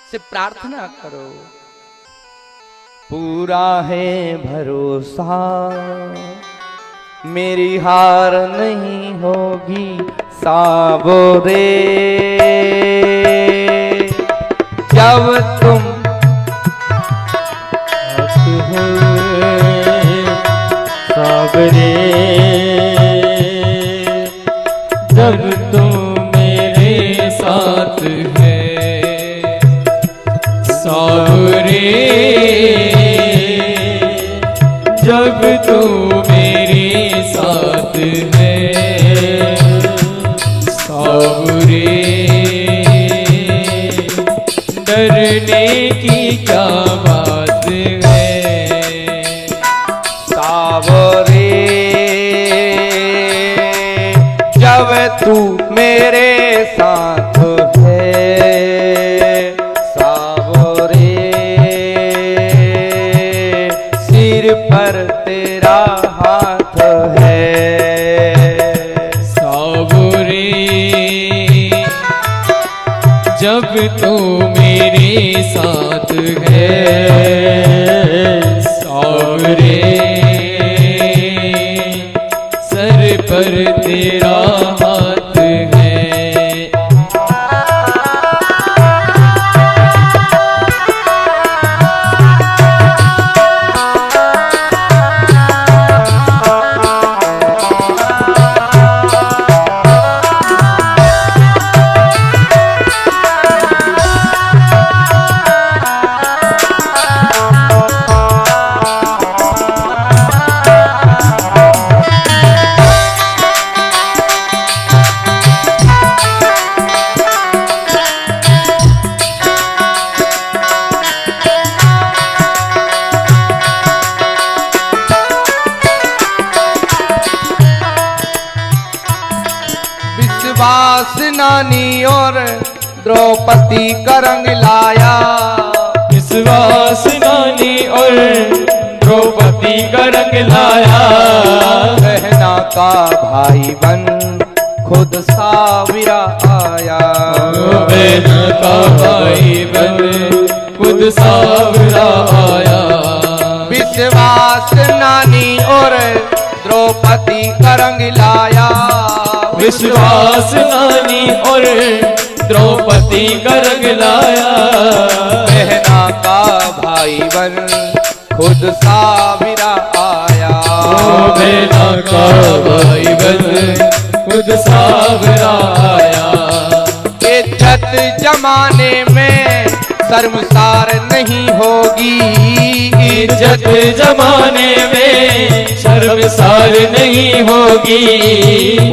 से प्रार्थना करो। पूरा है भरोसा मेरी हार नहीं होगी साबोरे, जब तुम साबरे, जब तुम मेरे साथ है साबरे, जब तुम मेरे साथ है साबरे, डरने की क्या बात है साबरे, जब तू मेरे साथ है साबरे, सिर पर तेरा हाथ है साबरे, जब तू मेरे साथ है साबरे, सर पर तेरा हाथ है। विश्वास नानी और द्रौपदी का रंग लाया, विश्वास नानी और द्रौपदी का रंग लाया, बहना का भाई बन खुद साविरा आया, बहना का भाई बन खुद सावरा आया, विश्वास नानी और द्रौपदी का रंग लाया, विश्वास नानी और द्रौपदी का रंग लाया, बहना का भाई बन खुद साविरा आया, बहना का भाई बन खुद सावरा आया, इज्जत जमाने में शर्मसार नहीं होगी, इज्जत जमाने में शर्मसार नहीं होगी,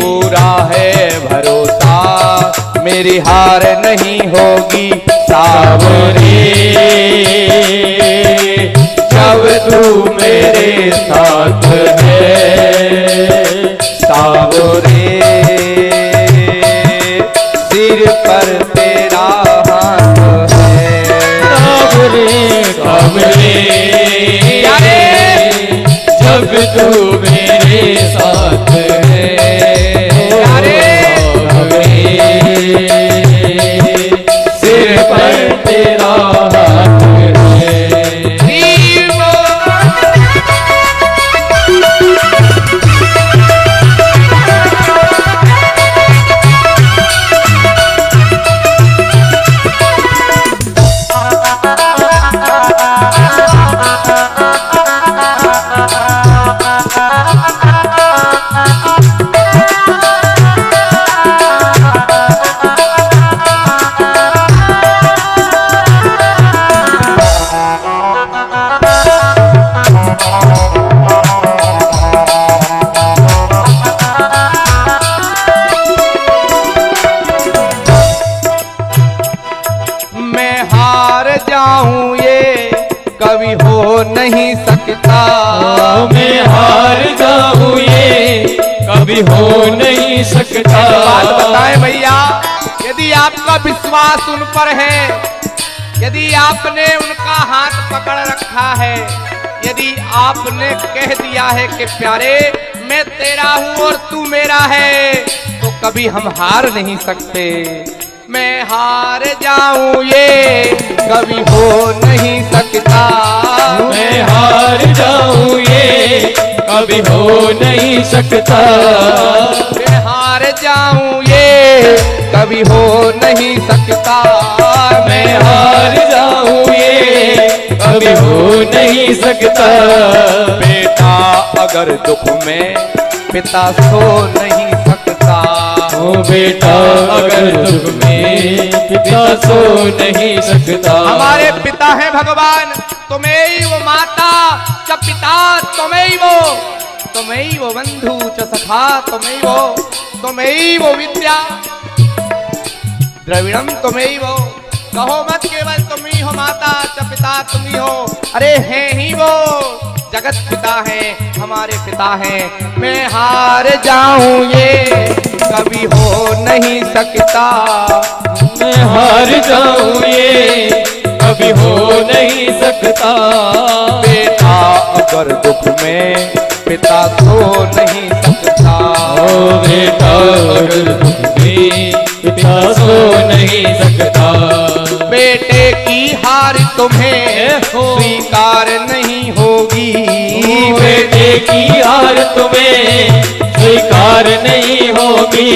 पूरा है भरोसा मेरी हार नहीं होगी साबरे, जब तू मेरे साथ है साबरे, सिर पर तेरा हाथ है साबरे, साबरे, जब तू मेरे साथ है साबरे, सिर पर तेरा हाथ है। जाऊं ये कभी हो नहीं सकता, मैं हार जाऊं ये कभी हो नहीं सकता। बात बताएं भैया, यदि आपका विश्वास उन पर है, यदि आपने उनका हाथ पकड़ रखा है, यदि आपने कह दिया है कि प्यारे मैं तेरा हूं और तू मेरा है, तो कभी हम हार नहीं सकते। मैं हार जाऊं ये कभी हो नहीं सकता। मैं हार जाऊं ये कभी हो नहीं सकता। मैं हार जाऊं ये कभी हो नहीं सकता। मैं हार जाऊं ये कभी हो नहीं सकता। बेटा अगर दुख में पिता सो नहीं सकता। ओ बेटा अगर दुख में पिता सो नहीं सकता। हमारे पिता हैं भगवान, त्वमेव माता च पिता त्वमेव बंधु च सखा त्वमेव विद्या द्रविणम त्वमेव। कहो मत केवल तुम ही हो माता च पिता तुम ही हो, अरे हैं ही वो जगत पिता हैं, हमारे पिता हैं। मैं हार जाऊं ये कभी हो नहीं सकता। मैं हार जाऊं ये कभी हो नहीं सकता। बेटा अगर दुख में पिता सो नहीं सकता। ओ बेटा अगर दुख में पिता सो नहीं सकता। बेटे की हार तुम्हें स्वीकार नहीं होगी। बेटे की हार तुम्हें स्वीकार नहीं होगी।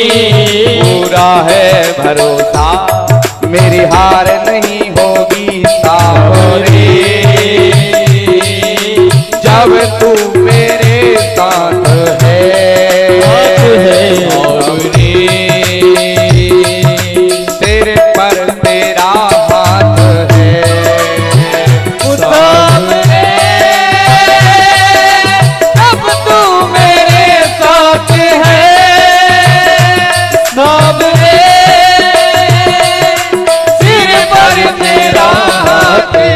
पूरा है भरोसा मेरी हार नहीं होगी सावरे। जब तू मेरे साथ है सावरे, सिर पर तेरा हाथ है सावरे। जब तू मेरे साथ है सावरे, सिर पर तेरा हाथ है।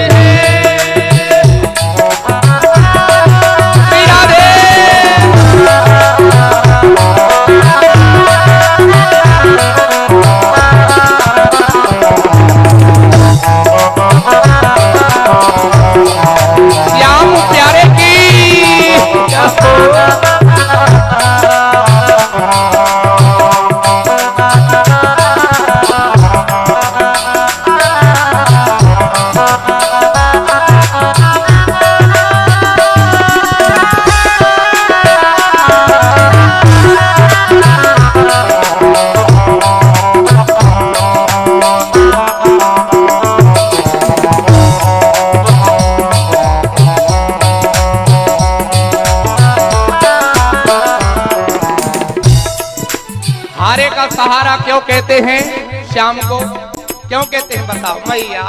मेरा दे श्याम प्यारे की हारे का सहारा क्यों कहते हैं श्याम को, क्यों कहते हैं बताओ भैया।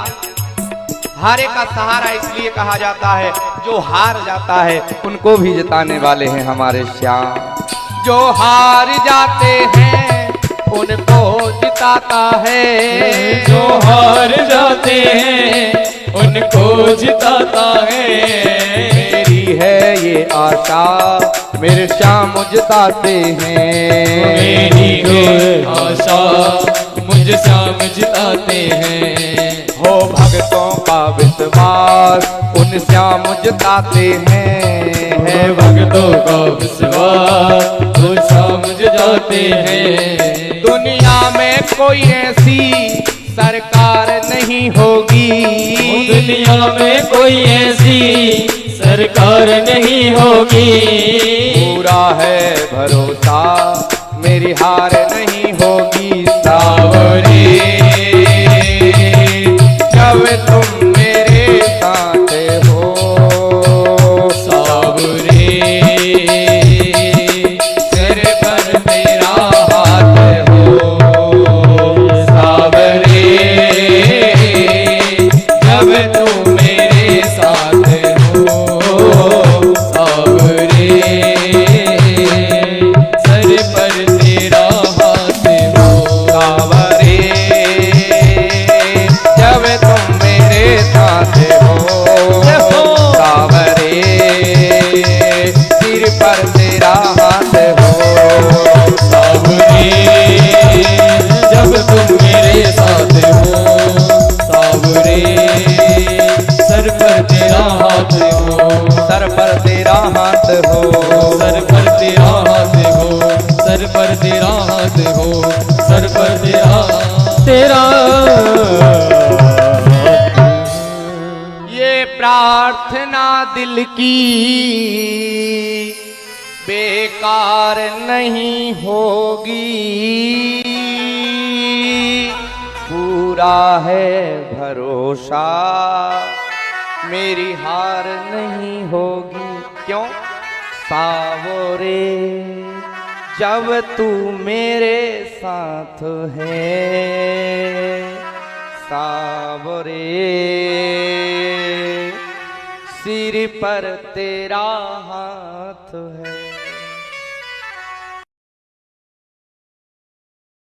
हारे का सहारा इसलिए कहा जाता है जो हार जाता है उनको भी जिताने वाले हैं हमारे श्याम। जो हार जाते हैं उनको जिताता है। जो हार जाते हैं उनको जिताता है। मेरी है ये आशा मेरे श्याम जिताते हैं। मेरी है आशा मुझे श्याम जिताते हैं। हो भक्तों का विश्वास उन श्याम जिताते हैं। है भक्तों का विश्वास वो श्याम जिताते हैं। दुनिया में कोई ऐसी सरकार नहीं होगी। दुनिया में कोई ऐसी सरकार नहीं होगी। पूरा है भरोसा मेरी हार नहीं होगी सावरे। जब तुम मेरे साथ हो सावरे, सिर पर तेरा हाथ हो सावरे। जब तुम मेरे साथ हो सावरे, सर पर तेरा हाथ हो। दिल की बेकार नहीं होगी, पूरा है भरोसा मेरी हार नहीं होगी। क्यों? सावरे जब तू मेरे साथ है, सावरे सिर पर तेरा हाथ है।